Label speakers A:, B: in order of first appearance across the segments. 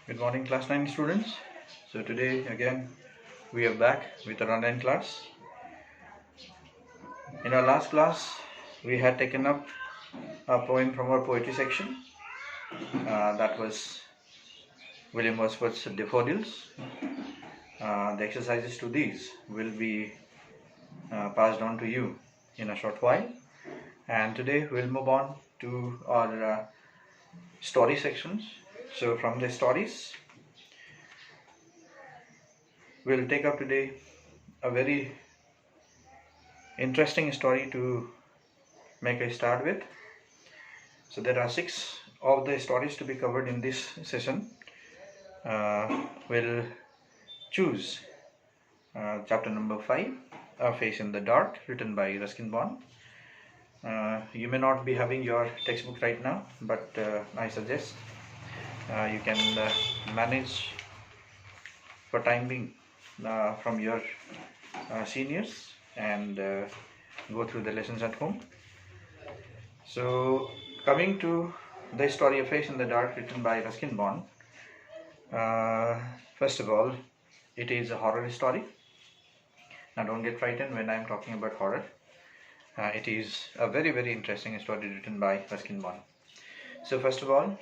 A: Good morning, class 9 students. So today again we are back with our online class. In our last class we had taken up a poem from our poetry section. That was William Wordsworth's Daffodils. The exercises to these will be passed on to you in a short while. And today we'll move on to our story sections. So from the stories, we'll take up today a very interesting story to make a start with. So there are 6 of the stories to be covered in this session. We'll choose chapter number 5, A Face in the Dark, written by Ruskin Bond. You may not be having your textbook right now, but I suggest you can manage for time being from your seniors and go through the lessons at home. So coming to the story A Face in the Dark, written by Ruskin Bond. First of all, it is a horror story. Now don't get frightened when I am talking about horror. It is a very, very interesting story written by Ruskin Bond. So first of all,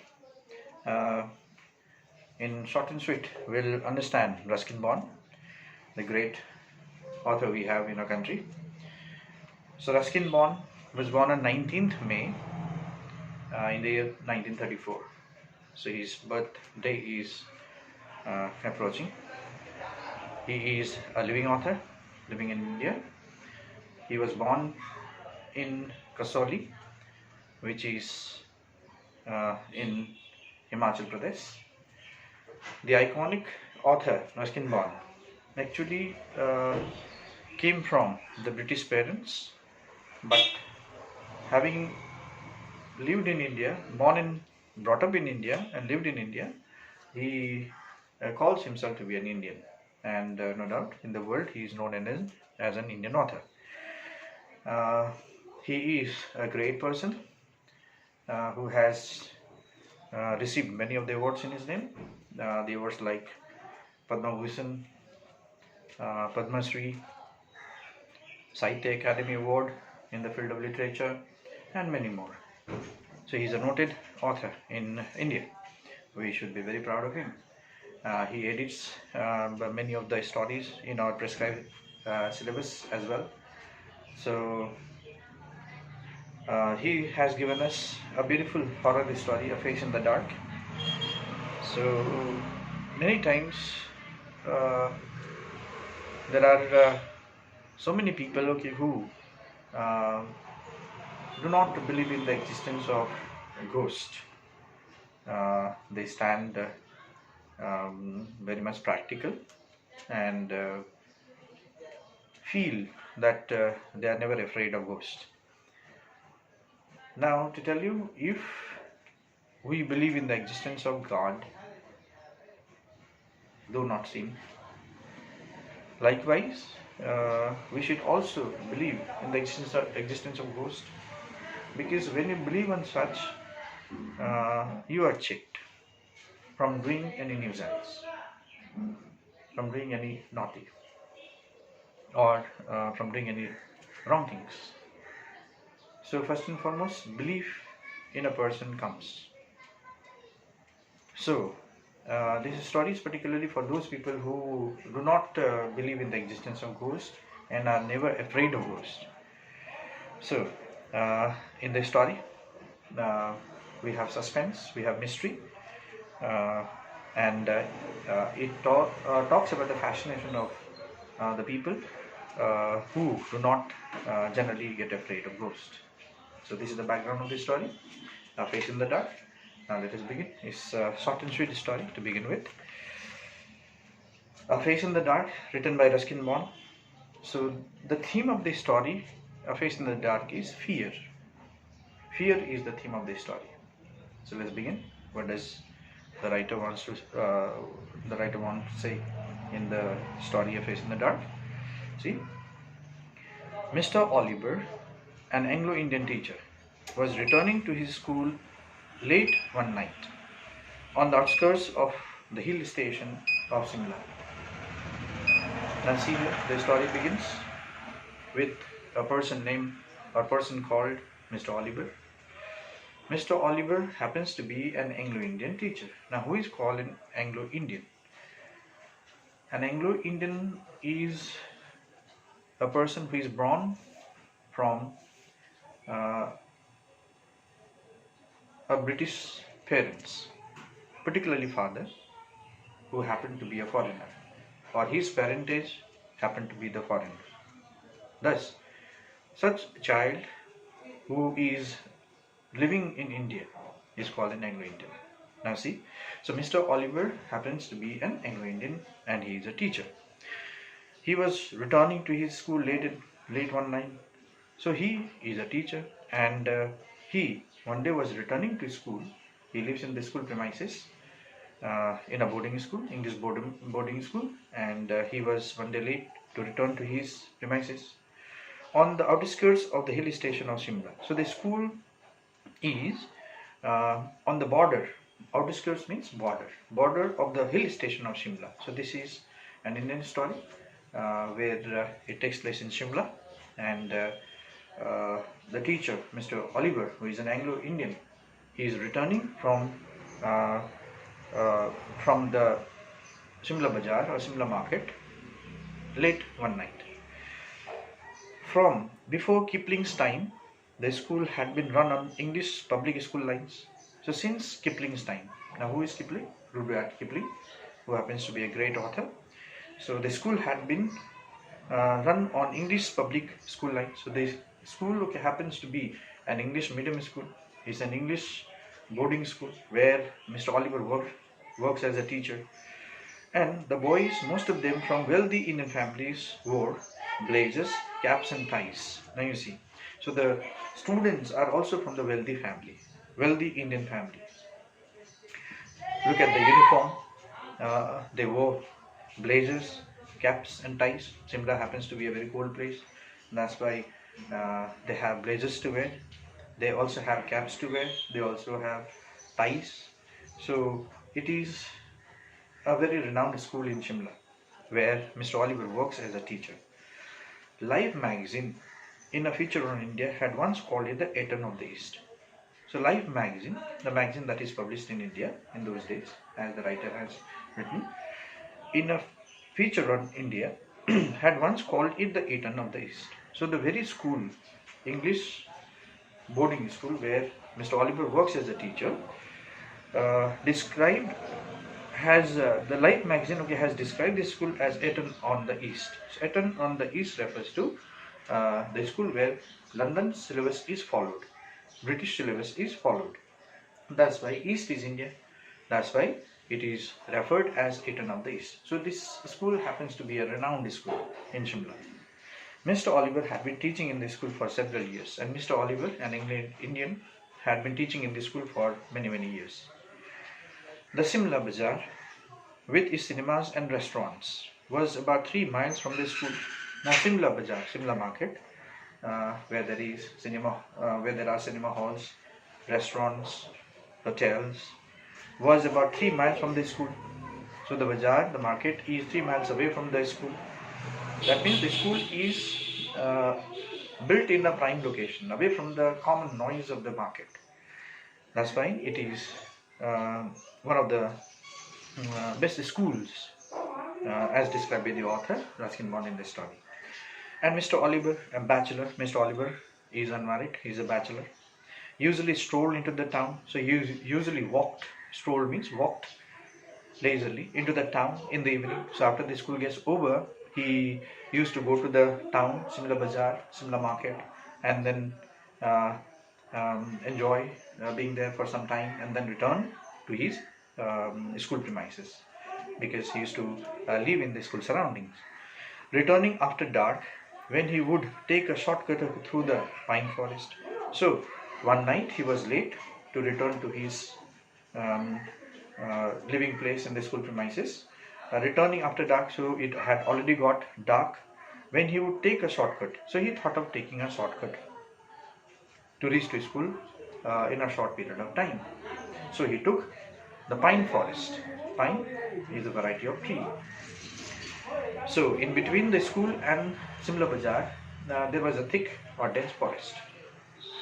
A: in short and sweet, we'll understand Ruskin Bond, the great author we have in our country. So Ruskin Bond was born on 19th May in the year 1934. So his birthday is approaching. He is a living author living in India. He was born in Kasauli, which is in Himachal Pradesh. The iconic author Ruskin Bond actually came from the British parents, but having lived in India, brought up in India and lived in India, he calls himself to be an Indian, and no doubt in the world he is known as an Indian author. He is a great person who has received many of the awards in his name. The awards like Padma Bhushan, Padma Shri, Sahitya Academy Award in the field of literature, and many more. So he is a noted author in India. We should be very proud of him. He edits many of the stories in our prescribed syllabus as well. So he has given us a beautiful horror story, A Face in the Dark. So many times there are so many people who do not believe in the existence of a ghost. They stand very much practical and feel that they are never afraid of ghosts. Now, to tell you, if we believe in the existence of God, though not seen, likewise, we should also believe in the existence of ghosts, because when you believe on such, you are checked from doing any nuisance, from doing any naughty, or from doing any wrong things. So first and foremost, belief in a person comes. So this story is particularly for those people who do not believe in the existence of ghosts and are never afraid of ghosts. So in the story, we have suspense, we have mystery, and it talks about the fascination of the people who do not generally get afraid of ghosts. So this is the background of the story, A Face in the Dark. Now let us begin. It's a short and sweet story to begin with. A Face in the Dark, written by Ruskin Bond. So the theme of the story, A Face in the Dark, is fear. Fear is the theme of the story. So let's begin. What does the writer wants to say in the story A Face in the Dark? See, Mr. Oliver, an Anglo-Indian teacher, was returning to his school late one night on the outskirts of the hill station of Simla. Now see here, the story begins with a person called Mr. Oliver. Mr. Oliver happens to be an Anglo-Indian teacher. Now who is called an Anglo-Indian? An Anglo-Indian is a person who is born from uh, a British parents, particularly father, who happened to be a foreigner, or his parentage happened to be the foreigner. Thus, such a child who is living in India is called an Anglo-Indian. Now see, so Mr. Oliver happens to be an Anglo-Indian and he is a teacher. He was returning to his school late one night. So he is a teacher and he one day was returning to school. He lives in the school premises in a boarding school, English boarding school, and he was one day late to return to his premises on the outskirts of the hill station of Shimla. So the school is on the border. Outskirts means border of the hill station of Shimla. So this is an Indian story where it takes place in Shimla, and the teacher, Mr. Oliver, who is an Anglo-Indian, he is returning from the Shimla bazaar or Shimla market late one night. From before Kipling's time, the school had been run on English public school lines. So since Kipling's time, now who is Kipling? Rudyard Kipling, who happens to be a great author. So the school had been run on English public school lines. So the school happens to be an English medium school. It's an English boarding school where Mr. Oliver works as a teacher. And the boys, most of them from wealthy Indian families, wore blazers, caps and ties. Now you see. So the students are also from the wealthy Indian family. Look at the uniform. They wore blazers, caps and ties. Simla happens to be a very cold place. That's why they have blazers to wear. They also have caps to wear. They also have ties. So it is a very renowned school in Shimla where Mr. Oliver works as a teacher. Life magazine, in a feature on India, had once called it the Eton of the East. So Life magazine, the magazine that is published in India in those days, as the writer has written, in a feature on India, had once called it the Eton of the East. So the very school, English boarding school where Mr. Oliver works as a teacher, described has the Life magazine has described this school as Eton on the East. So Eton on the East refers to the school where London syllabus is followed, British syllabus is followed. That's why East is India. That's why it is referred as Eton of the East. So this school happens to be a renowned school in Shimla. Mr. Oliver had been teaching in this school for several years, and Mr. Oliver, an Indian, had been teaching in this school for many years. The Simla Bazaar, with its cinemas and restaurants, was about 3 miles from the school. Now Simla Bazaar, Simla Market, where there are cinema halls, restaurants, hotels, was about 3 miles from the school. So the bazaar, the market, is 3 miles away from the school. That means the school is built in a prime location, away from the common noise of the market. That's why it is one of the best schools as described by the author Ruskin Bond in the story. And Mr. Oliver, a bachelor, Mr. Oliver is unmarried, he is a bachelor, usually strolled into the town. So he usually strolled means walked leisurely into the town in the evening. So after the school gets over, he used to go to the town, Simla Bazaar, Simla Market, and then enjoy being there for some time and then return to his school premises, because he used to live in the school surroundings. Returning after dark, when he would take a shortcut through the pine forest. So one night he was late to return to his living place in the school premises. Returning after dark, so it had already got dark when he would take a shortcut. So he thought of taking a shortcut to reach to school in a short period of time. So he took the pine forest. Pine is a variety of tree. So in between the school and Simla Bazaar, there was a thick or dense forest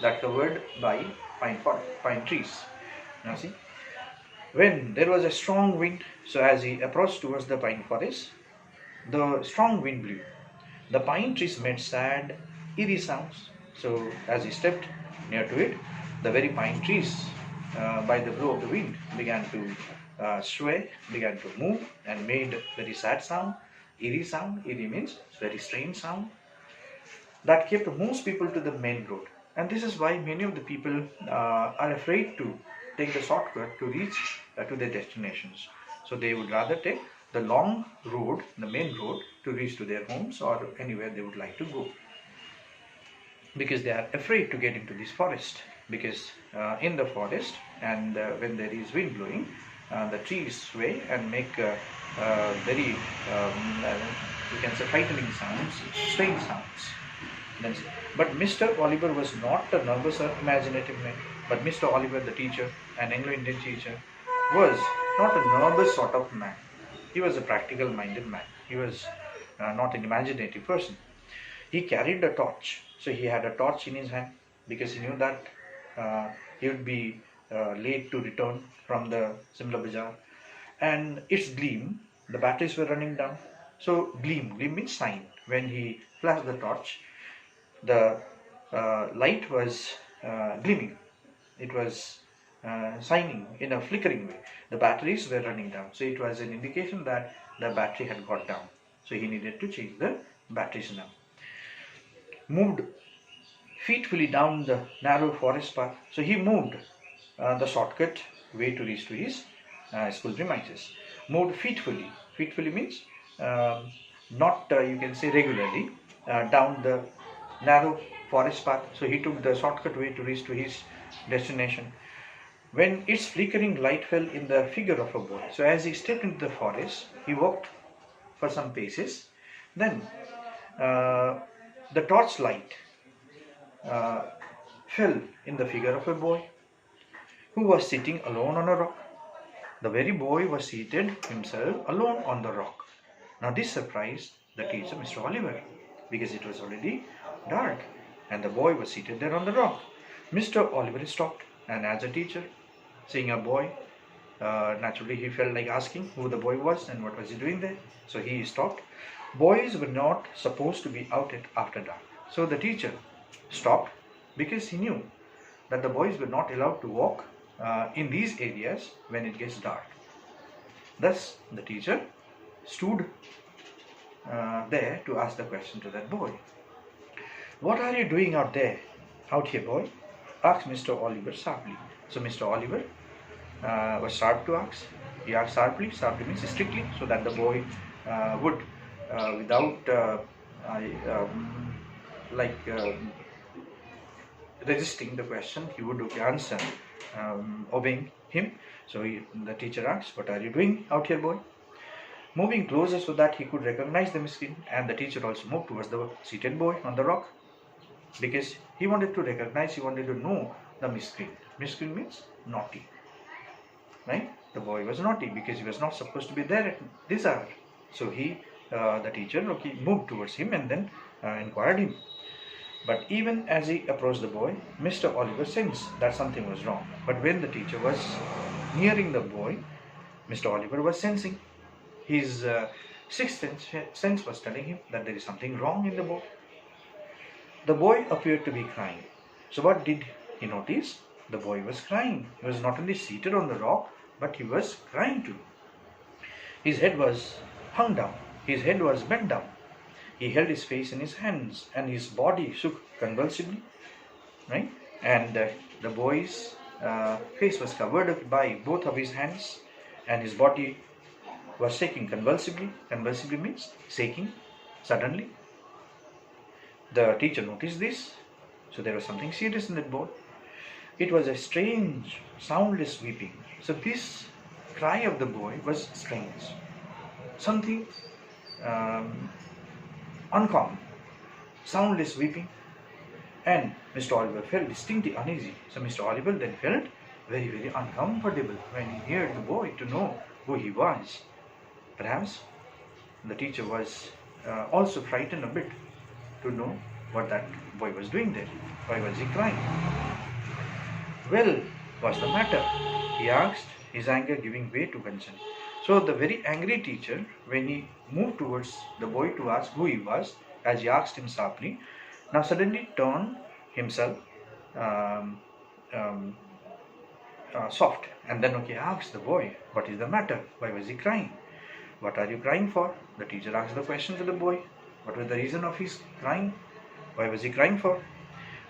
A: that covered by pine trees. Now see, when there was a strong wind, so as he approached towards the pine forest, the strong wind blew. The pine trees made sad, eerie sounds. So as he stepped near to it, the very pine trees, by the blow of the wind, began to sway, began to move, and made very sad sound, eerie sound. Eerie means very strange sound that kept most people to the main road. And this is why many of the people are afraid to take the shortcut to reach to their destinations. So they would rather take the long road, the main road, to reach to their homes or anywhere they would like to go, because they are afraid to get into this forest, because in the forest, and when there is wind blowing, the trees sway and make very you can say frightening sounds, strange sounds. But Mr. Oliver was not a nervous or imaginative man. But Mr. Oliver, the teacher, an Anglo-Indian teacher, was not a nervous sort of man. He was a practical-minded man. He was not an imaginative person. He carried a torch. So he had a torch in his hand because he knew that he would be late to return from the Simla Bazaar. And its gleam, the batteries were running down. So gleam means shine. When he flashed the torch, the light was gleaming. It was shining in a flickering way. The batteries were running down. So it was an indication that the battery had got down. So he needed to change the batteries now. Moved feetfully down the narrow forest path. So he moved the shortcut way to reach to his school premises. Moved feetfully. Feetfully means not you can say regularly down the narrow forest path. So he took the shortcut way to reach to his destination. When its flickering light fell in the figure of a boy, so as he stepped into the forest, he walked for some paces. Then the torch light fell in the figure of a boy who was sitting alone on a rock. The very boy was seated himself alone on the rock. Now this surprised the teacher, Mr. Oliver, because it was already dark and the boy was seated there on the rock. Mr. Oliver stopped, and as a teacher, seeing a boy, naturally he felt like asking who the boy was and what was he doing there. So he stopped. Boys were not supposed to be out after dark. So the teacher stopped because he knew that the boys were not allowed to walk in these areas when it gets dark. Thus the teacher stood there to ask the question to that boy. "What are you doing out there, out here, boy?" asked Mr. Oliver sharply. So Mr. Oliver was sharp to ask. He asked sharply. Sharply means strictly, so that the boy would, without resisting the question, he would answer, obeying him. So the teacher asked, "What are you doing out here, boy?" Moving closer so that he could recognize the miscreant, and the teacher also moved towards the seated boy on the rock, because he wanted to recognize, he wanted to know the miscreant. Miscreant means naughty, right? The boy was naughty because he was not supposed to be there at this hour. So the teacher moved towards him and then inquired him. But even as he approached the boy, Mr. Oliver sensed that something was wrong. But when the teacher was nearing the boy, Mr. Oliver was sensing. His sixth sense was telling him that there is something wrong in the boy. The boy appeared to be crying. So what did he notice? The boy was crying. He was not only seated on the rock, but he was crying too. His head was hung down. His head was bent down. He held his face in his hands and his body shook convulsively, right? And the boy's face was covered by both of his hands and his body was shaking convulsively. Convulsively means shaking suddenly. The teacher noticed this, so there was something serious in that boy. It was a strange, soundless weeping. So this cry of the boy was strange, something uncommon, soundless weeping. And Mr. Oliver felt distinctly uneasy. So Mr. Oliver then felt very, very uncomfortable when he heard the boy to know who he was. Perhaps the teacher was also frightened a bit to know what that boy was doing there. Why was he crying? Well, what's the matter? He asked, his anger giving way to concern. So the very angry teacher, when he moved towards the boy to ask who he was, as he asked him sharply, now suddenly turned himself um, um, soft, and then asked the boy, what is the matter? Why was he crying? What are you crying for? The teacher asked the question to the boy. What was the reason of his crying? Why was he crying for?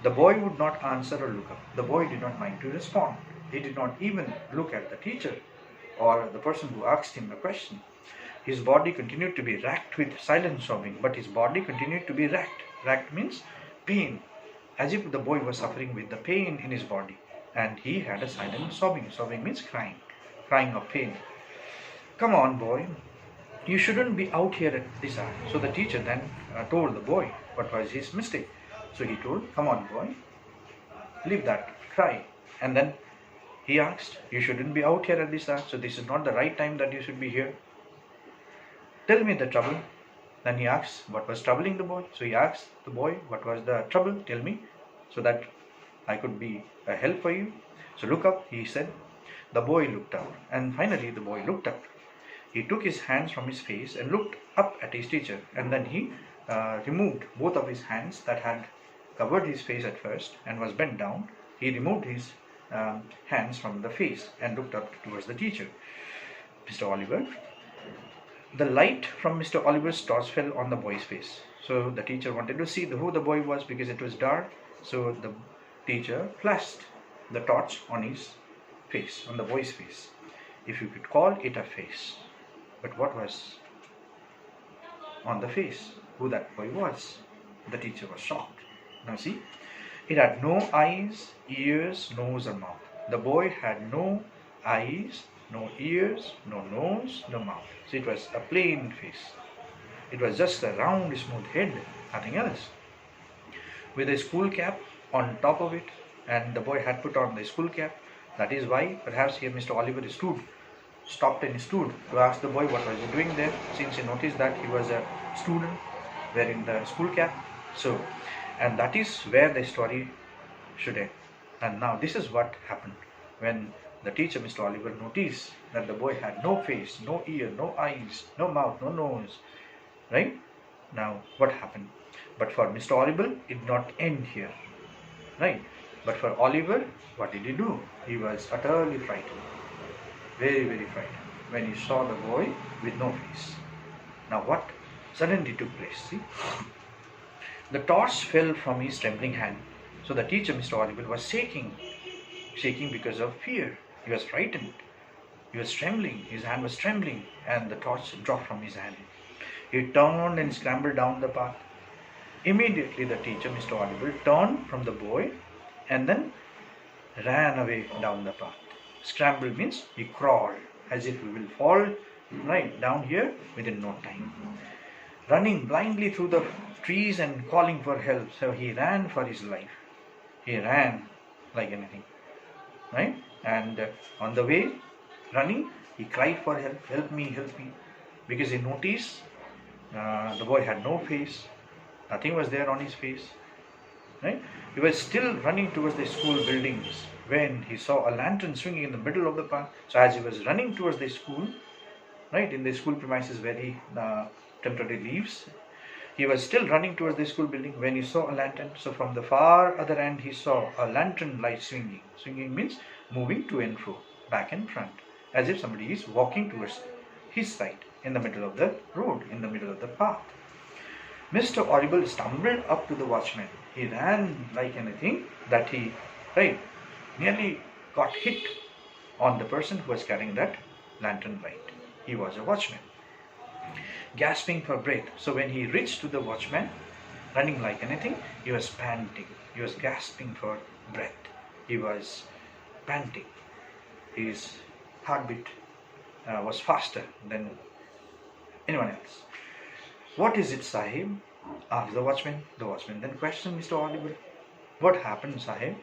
A: The boy would not answer or look up. The boy did not mind to respond. He did not even look at the teacher or the person who asked him the question. His body continued to be racked with silent sobbing, but his body continued to be racked. Racked means pain, as if the boy was suffering with the pain in his body, and he had a silent sobbing. Sobbing means crying, crying of pain. Come on, boy, you shouldn't be out here at this hour. So the teacher then told the boy what was his mistake. So he told, come on, boy, leave that, cry. And then he asked, you shouldn't be out here at this hour, so this is not the right time that you should be here. Tell me the trouble. Then he asked what was troubling the boy. So he asked the boy, what was the trouble? Tell me, so that I could be a help for you. So look up, he said. The boy looked up, and finally the boy looked up. He took his hands from his face and looked up at his teacher, and then he removed both of his hands that had covered his face at first and was bent down. He removed his hands from the face and looked up towards the teacher. Mr. Oliver. The light from Mr. Oliver's torch fell on the boy's face. So the teacher wanted to see who the boy was because it was dark. So the teacher flashed the torch on his face, on the boy's face. If you could call it a face. But what was on the face? Who that boy was? The teacher was shocked. Now see, it had no eyes, ears, nose or mouth. The boy had no eyes, no ears, no nose, no mouth. So it was a plain face. It was just a round, smooth head, nothing else. With a school cap on top of it, and the boy had put on the school cap. That is why perhaps here Mr. Oliver stopped and stood to ask the boy what was he doing there, since he noticed that he was a student wearing the school cap. So, and that is where the story should end. And now this is what happened when the teacher, Mr. Oliver, noticed that the boy had no face, no ear, no eyes, no mouth, no nose. Right? Now, what happened? But for Mr. Oliver, it did not end here. Right? But for Oliver, what did he do? He was utterly frightened. Very, very frightened when he saw the boy with no face. Now, what suddenly took place? See? The torch fell from his trembling hand. So the teacher, Mr. Oliver, was shaking because of fear. He was frightened. He was trembling. His hand was trembling, and the torch dropped from his hand. He turned and scrambled down the path. Immediately, the teacher, Mr. Oliver, turned from the boy and then ran away down the path. Scramble means he crawled, as if he will fall right down here within no time. Running blindly through the trees and calling for help. So he ran for his life. He ran like anything. Right? And on the way, running, he cried for help. Help me, help me. Because he noticed the boy had no face. Nothing was there on his face. Right? He was still running towards the school buildings when he saw a lantern swinging in the middle of the path. So as he was running towards the school, right, in the school premises where he temporarily lives, he was still running towards the school building when he saw a lantern. So from the far other end, he saw a lantern light swinging. Swinging means moving to and fro, back and front, as if somebody is walking towards his side in the middle of the road, in the middle of the path. Mr. Orible stumbled up to the watchman. He ran like anything that he nearly got hit on the person who was carrying that lantern light. He was a watchman. Gasping for breath. So when he reached to the watchman, running like anything, he was panting. He was gasping for breath. He was panting. His heartbeat was faster than anyone else. What is it, Sahib? Asked the watchman. The watchman then questioned Mr. Oliver. What happened, Sahib?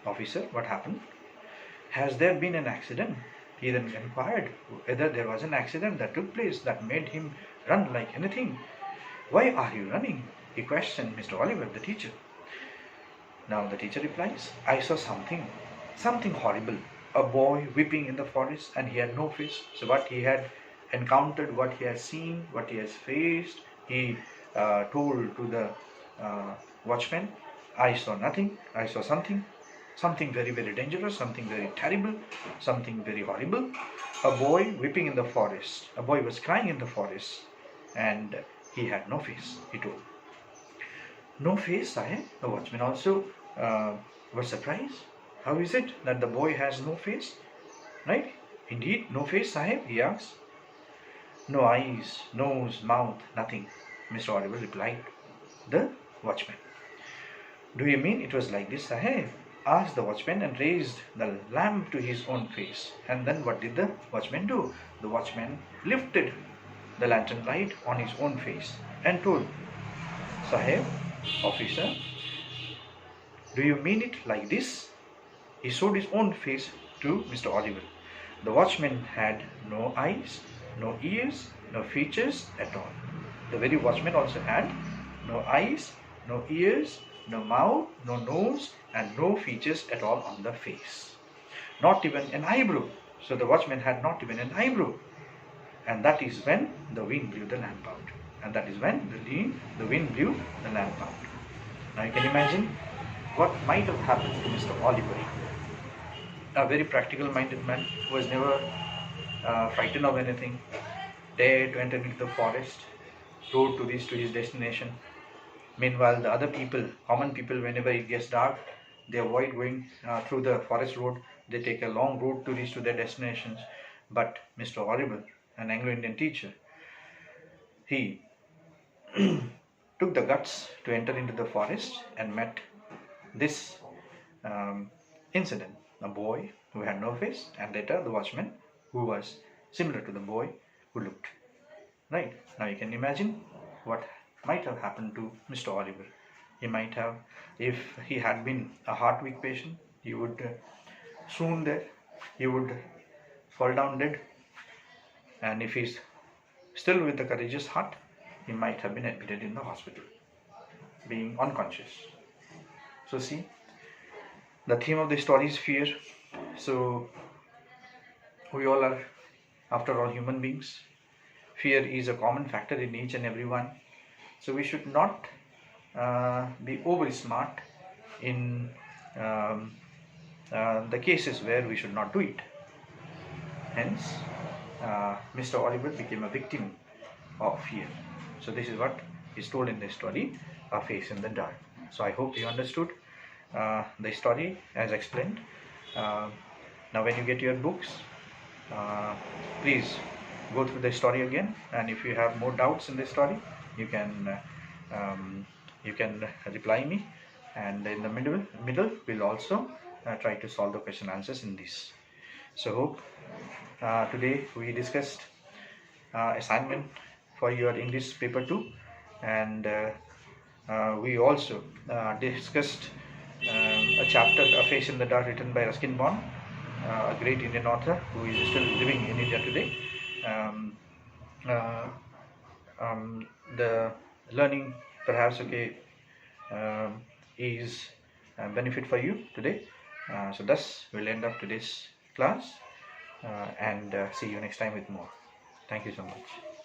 A: Officer, what happened? Has there been an accident? He then inquired whether there was an accident that took place that made him run like anything. Why are you running? He questioned Mr. Oliver, the teacher. Now the teacher replies, I saw something horrible. A boy weeping in the forest, and he had no face. So what he had encountered, what he has seen, what he has faced, he told to the watchman, I saw nothing, I saw something very, very dangerous, something very terrible, something very horrible. A boy weeping in the forest. A boy was crying in the forest, and he had no face, he told. No face, Sahib? The watchman also was surprised. How is it that the boy has no face? Right? Indeed, no face, Sahib, he asked. No eyes, nose, mouth, nothing, Mr. Audible replied. The watchman. Do you mean it was like this, Sahib? Asked the watchman and raised the lamp to his own face. And then what did the watchman do? The watchman lifted the lantern light on his own face and told, Sahib, officer, do you mean it like this? He showed his own face to Mr. Oliver. The watchman had no eyes, no ears, no features at all. The very watchman also had no eyes, no ears, no mouth, no nose, and no features at all on the face. Not even an eyebrow. So the watchman had not even an eyebrow. And that is when the wind blew the lamp out. And that is when the wind blew the lamp out. Now you can imagine what might have happened to Mr. Oliver, a very practical minded man who was never frightened of anything, dared to enter into the forest, rode to his destination. Meanwhile, the other people, common people, whenever it gets dark, they avoid going through the forest road. They take a long route to reach to their destinations. But Mr. Oliver, an Anglo-Indian teacher, he took the guts to enter into the forest and met this incident. A boy who had no face, and later the watchman who was similar to the boy who looked. Right? Now you can imagine what might have happened to Mr. Oliver. He might have, if he had been a heart weak patient, he would swoon there, he would fall down dead. And if he's still with the courageous heart, he might have been admitted in the hospital, being unconscious. So see, the theme of the story is fear. So we all are, after all, human beings. Fear is a common factor in each and every one. So we should not be over smart in the cases where we should not do it. Hence, Mr. Oliver became a victim of fear. So this is what is told in the story, A Face in the Dark. So I hope you understood the story as explained. Now when you get your books, please go through the story again, and if you have more doubts in the story, you can reply me, and in the middle we'll also try to solve the question answers in this. So hope today we discussed assignment for your English paper 2, and we also discussed a chapter, A Face in the Dark, written by Ruskin Bond, a great Indian author who is still living in India today. The learning perhaps is a benefit for you today. So thus we'll end up today's class, and see you next time with more. Thank you so much.